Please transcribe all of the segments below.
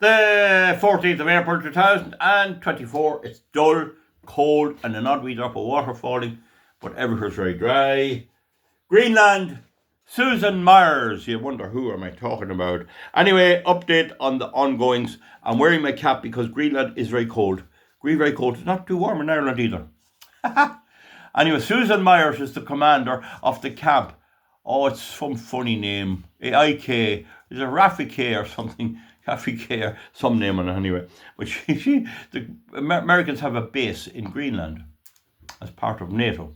The 14th of April 2024. It's dull, cold, and an odd wee drop of water falling, but everything's very dry. Greenland, Susan Moyers. You wonder who am I talking about? Anyway, update on the ongoings. I'm wearing my cap because Greenland is very cold. Very cold. It's not too warm in Ireland either. Anyway, Susan Moyers is the commander of the camp. Oh, it's some funny name. IK. Is it Rafik or something? Rafik or some name on it anyway. But the Americans have a base in Greenland as part of NATO.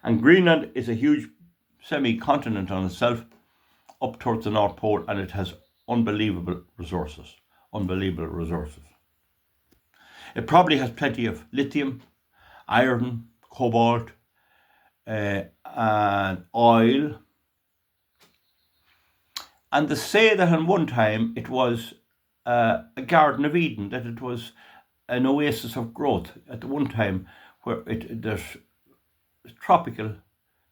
And Greenland is a huge semi-continent on itself up towards the North Pole, and it has unbelievable resources. It probably has plenty of lithium, iron, cobalt, and oil. And they say that at one time it was a Garden of Eden, that it was an oasis of growth at one time where there's tropical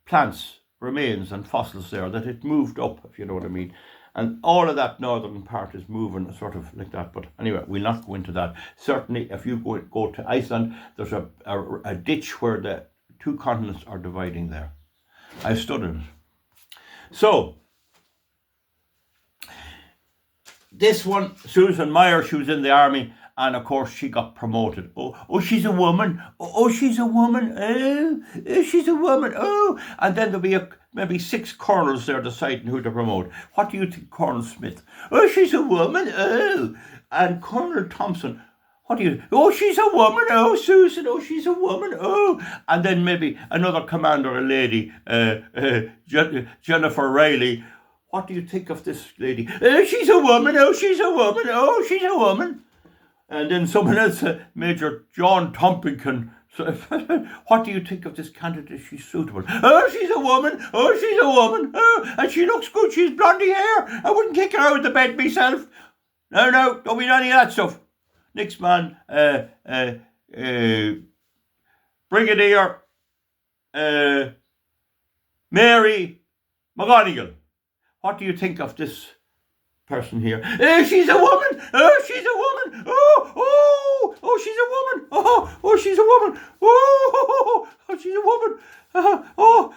plants, remains and fossils there, that it moved up, if you know what I mean. And all of that northern part is moving sort of like that. But anyway, we'll not go into that. Certainly, if you go to Iceland, there's a ditch where the two continents are dividing there. I've studied it. So, this one, Susan Moyers, she was in the army, and of course she got promoted. Oh, she's a woman. Oh, she's a woman. Oh, she's a woman. Oh, and then there'll be maybe 6 colonels there deciding who to promote. What do you think, Colonel Smith? Oh, she's a woman. Oh, and Colonel Thompson. What do you? Oh, she's a woman. Oh, Susan. Oh, she's a woman. Oh, and then maybe another commander, a lady, Jennifer Riley. What do you think of this lady? Oh, she's a woman. Oh, she's a woman. Oh, she's a woman. And then someone else, Major John Tompkins. So, what do you think of this candidate? She's suitable. Oh, she's a woman. Oh, she's a woman. Oh, and she looks good. She's blondie hair. I wouldn't kick her out of the bed myself. No, don't be any of that stuff. Next man, Brigadier Mary McGonigal. What do you think of this person here? She's a woman. Oh, she's a woman. Oh, she's a woman. Oh, she's a woman. Oh, she's a woman. Well,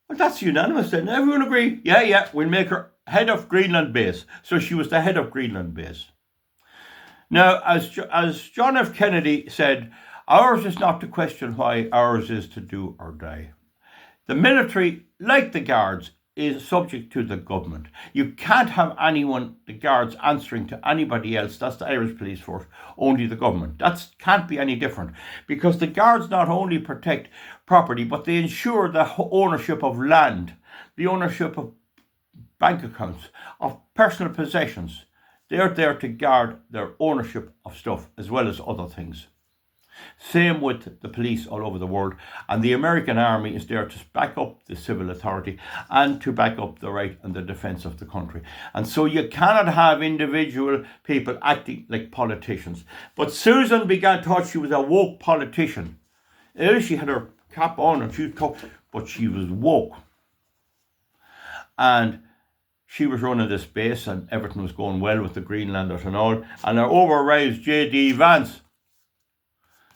that's unanimous then. Everyone agree? Yeah, we'll make her head of Greenland base. So she was the head of Greenland base. Now, as John F. Kennedy said, ours is not to question why, ours is to do or die. The military, like the guards, is subject to the government. You can't have the guards answering to anybody else. That's the Irish police force, only the government. That can't be any different, because the guards not only protect property, but they ensure the ownership of land, the ownership of bank accounts, of personal possessions. They're there to guard their ownership of stuff as well as other things. Same with the police all over the world. And the American army is there to back up the civil authority and to back up the right and the defence of the country. And so you cannot have individual people acting like politicians. But Susan thought she was a woke politician. She had her cap on and she was but she was woke. And she was running this base and everything was going well with the Greenlanders and all. And her overrides J.D. Vance.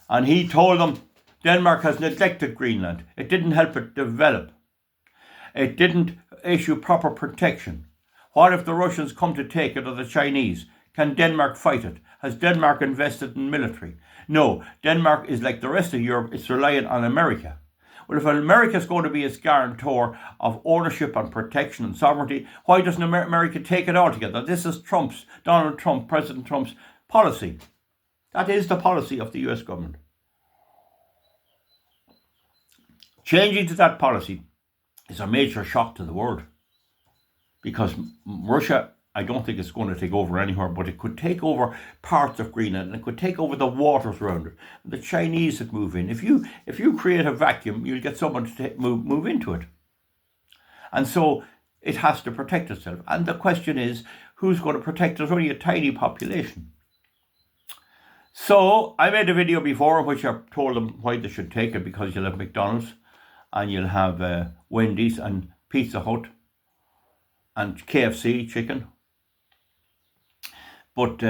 And he told them Denmark has neglected Greenland. It didn't help it develop. It didn't issue proper protection. What if the Russians come to take it, or the Chinese? Can Denmark fight it? Has Denmark invested in military? No. Denmark is like the rest of Europe. It's reliant on America. Well, if America is going to be its guarantor of ownership and protection and sovereignty, why doesn't America take it all together? This is Donald Trump, President Trump's policy. That is the policy of the US government. Changing to that policy is a major shock to the world, because Russia, I don't think it's going to take over anywhere, but it could take over parts of Greenland, and it could take over the waters around it. The Chinese would move in. If you create a vacuum, you'll get someone to move into it. And so it has to protect itself. And the question is, who's going to protect it? There's only a tiny population. So I made a video before in which I told them why they should take it, because you'll have McDonald's and you'll have Wendy's and Pizza Hut and KFC chicken But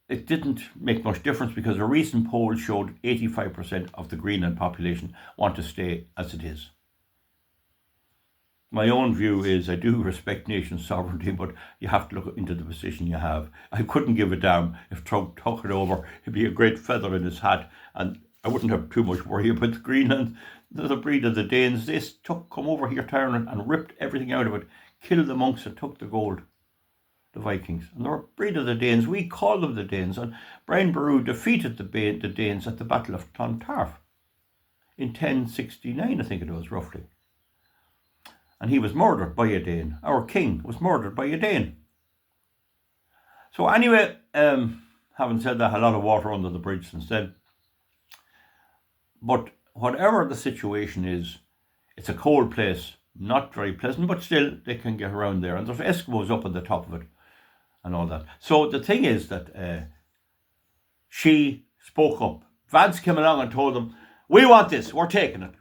it didn't make much difference because a recent poll showed 85% of the Greenland population want to stay as it is. My own view is I do respect nation sovereignty, but you have to look into the position you have. I couldn't give a damn if Trump took it over. It'd be a great feather in his hat, and I wouldn't have too much worry about Greenland. There's a breed of the Danes. They come over here to Ireland and ripped everything out of it, killed the monks and took the gold, the Vikings. And they're a breed of the Danes. We call them the Danes. And Brian Boru defeated the Danes at the Battle of Clontarf in 1069, I think it was, roughly. And he was murdered by a Dane. Our king was murdered by a Dane. So anyway, having said that, a lot of water under the bridge since then. But whatever the situation is, it's a cold place, not very pleasant, but still they can get around there. And there's Eskimos up on the top of it and all that. So the thing is that she spoke up. Vance came along and told them, we want this, we're taking it.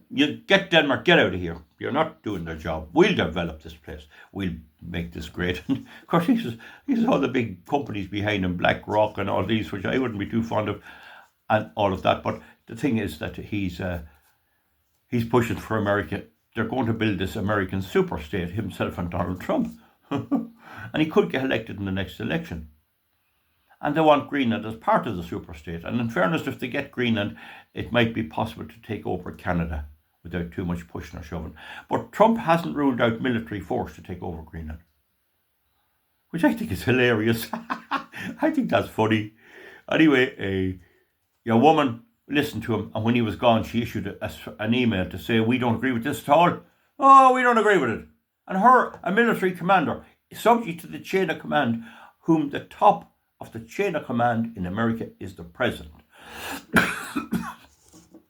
You get Denmark, get out of here. You're not doing their job. We'll develop this place. We'll make this great. And of course, he's all the big companies behind him, BlackRock and all these, which I wouldn't be too fond of, and all of that. But the thing is that he's pushing for America. They're going to build this American super state, himself and Donald Trump. And he could get elected in the next election. And they want Greenland as part of the super state. And in fairness, if they get Greenland, it might be possible to take over Canada without too much pushing or shoving. But Trump hasn't ruled out military force to take over Greenland, which I think is hilarious. I think that's funny. Anyway, your woman listened to him, and when he was gone, she issued an email to say, we don't agree with this at all. Oh, we don't agree with it. And her, a military commander, subject to the chain of command, whom the top of the chain of command in America is the president.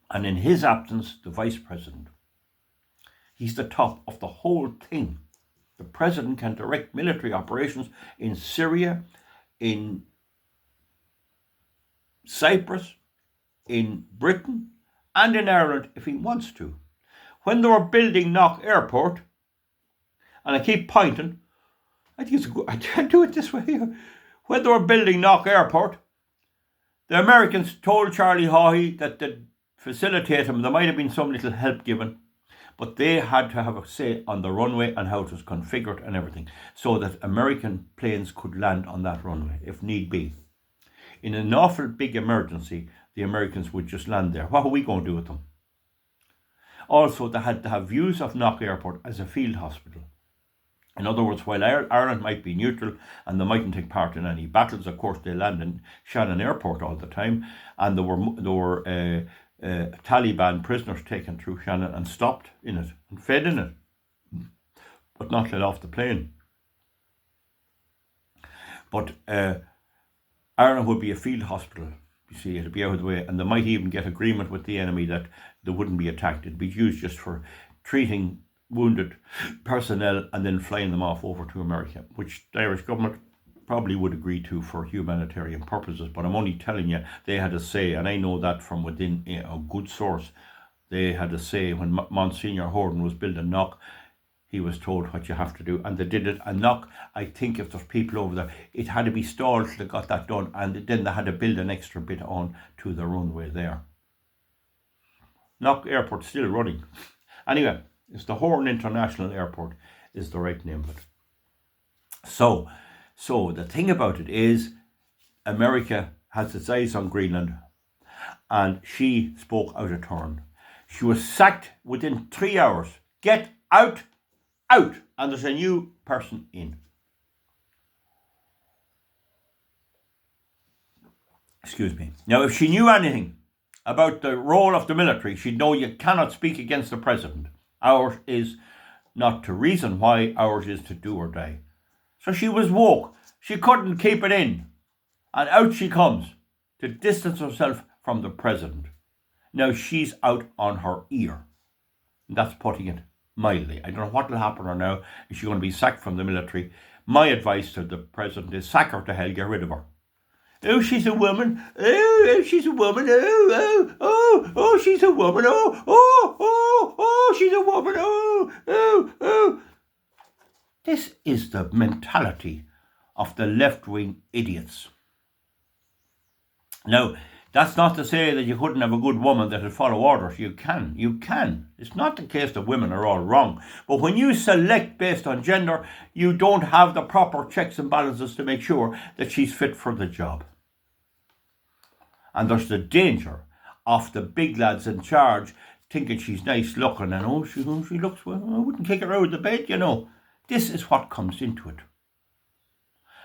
And in his absence, the vice president. He's the top of the whole thing. The president can direct military operations in Syria, in Cyprus, in Britain, and in Ireland if he wants to. When they were building Knock Airport, and I keep pointing, I think it's good, I can't do it this way. When they were building Knock Airport, the Americans told Charlie Haughey that they'd facilitate him. There might have been some little help given, but they had to have a say on the runway and how it was configured and everything, so that American planes could land on that runway if need be. In an awful big emergency, the Americans would just land there. What are we going to do with them? Also, they had to have views of Knock Airport as a field hospital. In other words, while Ireland might be neutral and they mightn't take part in any battles, of course they land in Shannon Airport all the time, and there were Taliban prisoners taken through Shannon and stopped in it and fed in it, but not let off the plane. But Ireland would be a field hospital. You see, it'd be out of the way, and they might even get agreement with the enemy that they wouldn't be attacked. It'd be used just for treating wounded personnel and then flying them off over to America, which the Irish government probably would agree to for humanitarian purposes. But I'm only telling you, they had a say, and I know that from within a good source. They had a say when Monsignor Horton was building Knock. He was told what you have to do, and they did it. And Knock, I think if there's people over there, it had to be stalled till they got that done, and then they had to build an extra bit on to the runway there. Knock Airport's still running. Anyway, it's the Horn International Airport is the right name of it. So the thing about it is, America has its eyes on Greenland, and she spoke out of turn. She was sacked within 3 hours. Get out, and there's a new person in. Excuse me. Now, if she knew anything about the role of the military, she'd know you cannot speak against the president. Ours is not to reason why, ours is to do or die. So she was woke. She couldn't keep it in. And out she comes to distance herself from the president. Now she's out on her ear. And that's putting it mildly. I don't know what will happen to her now. Is she going to be sacked from the military? My advice to the president is sack her to hell, get rid of her. Oh, she's a woman. Oh, she's a woman. Oh, she's a woman. Oh, she's a woman. Oh. This is the mentality of the left-wing idiots. Now, that's not to say that you couldn't have a good woman that would follow orders. You can. It's not the case that women are all wrong. But when you select based on gender, you don't have the proper checks and balances to make sure that she's fit for the job. And there's the danger of the big lads in charge thinking she's nice looking and she looks well, I wouldn't kick her out of the bed, you know. This is what comes into it.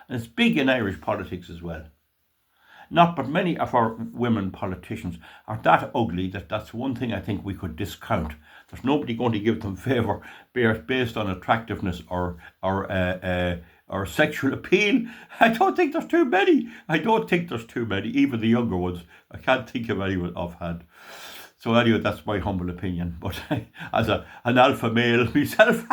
And it's big in Irish politics as well. Not but many of our women politicians are that ugly that that's one thing I think we could discount. There's nobody going to give them favour based on attractiveness or sexual appeal. I don't think there's too many. Even the younger ones. I can't think of anyone offhand. So anyway, that's my humble opinion. But as an alpha male myself.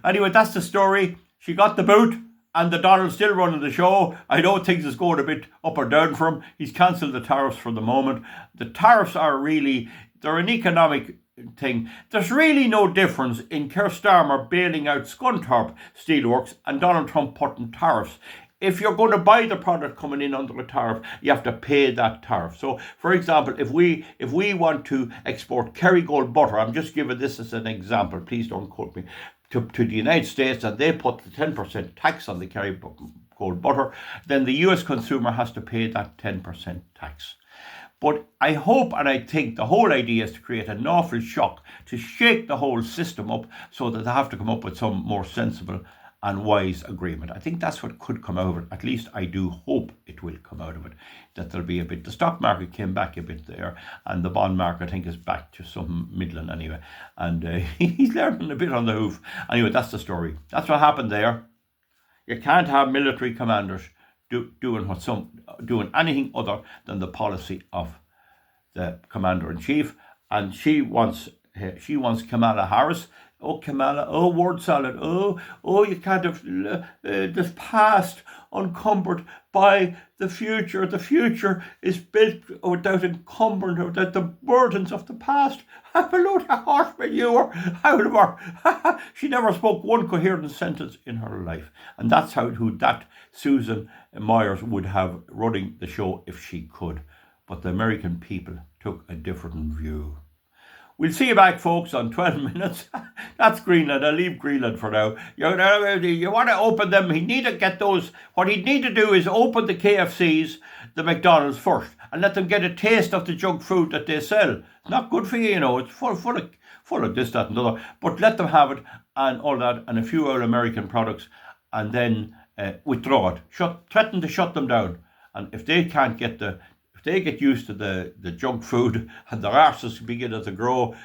Anyway, that's the story. She got the boot. And the Donald's still running the show. I know things is going a bit up or down for him. He's cancelled the tariffs for the moment. The tariffs they're an economic thing. There's really no difference in Keir Starmer bailing out Scunthorpe Steelworks and Donald Trump putting tariffs. If you're going to buy the product coming in under a tariff, you have to pay that tariff. So, for example, if we want to export Kerrygold butter, I'm just giving this as an example, please don't quote me, to the United States, and they put the 10% tax on the Kerrygold butter, then the US consumer has to pay that 10% tax. But I hope and I think the whole idea is to create an awful shock, to shake the whole system up so that they have to come up with some more sensible and wise agreement. I think that's what could come out of it. At least I do hope it will come out of it. That there'll be a bit. The stock market came back a bit there, and the bond market I think is back to some middling anyway. And he's learning a bit on the hoof. Anyway, that's the story. That's what happened there. You can't have military commanders doing anything other than the policy of the commander-in-chief. And she wants Kamala Harris. Oh, Kamala, oh, word salad, oh, you can't have the past encumbered by the future. The future is built without encumbrance, without the burdens of the past. I'm a load of horsemen you are out of her. She never spoke one coherent sentence in her life. And that's who that Susan Moyers would have running the show if she could. But the American people took a different view. We'll see you back, folks, on 12 minutes. That's Greenland. I'll leave Greenland for now. You want to open them. He'd need to get those. What he'd need to do is open the KFCs, the McDonald's first, and let them get a taste of the junk food that they sell. It's not good for you, you know. It's full of this, that, and the other. But let them have it and all that, and a few other American products, and then withdraw it. Threaten to shut them down. And if they can't get if they get used to the junk food and their arses begin to grow,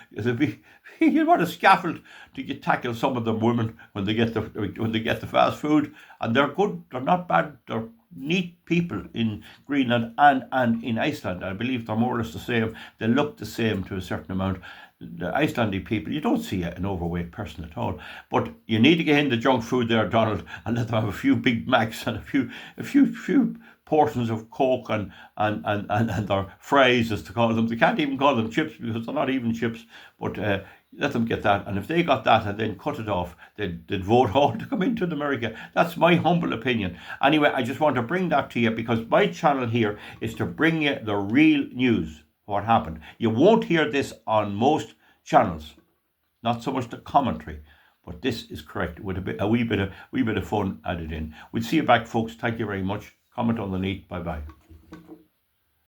you want a scaffold to tackle some of them women when they get the fast food, and they're good, they're not bad, they're neat people in Greenland and in Iceland. I believe they're more or less the same. They look the same to a certain amount. The Icelandic people, you don't see an overweight person at all. But you need to get in the junk food there, Donald, and let them have a few Big Macs and a few portions of Coke and their fries, as to call them. They can't even call them chips because they're not even chips, but let them get that. And if they got that and then cut it off, they'd vote all to come into America. That's my humble opinion. Anyway, I just want to bring that to you because my channel here is to bring you the real news, what happened. You won't hear this on most channels, not so much the commentary, but this is correct with a wee bit of fun added in. We'll see you back, folks. Thank you very much. Comment underneath. Bye-bye.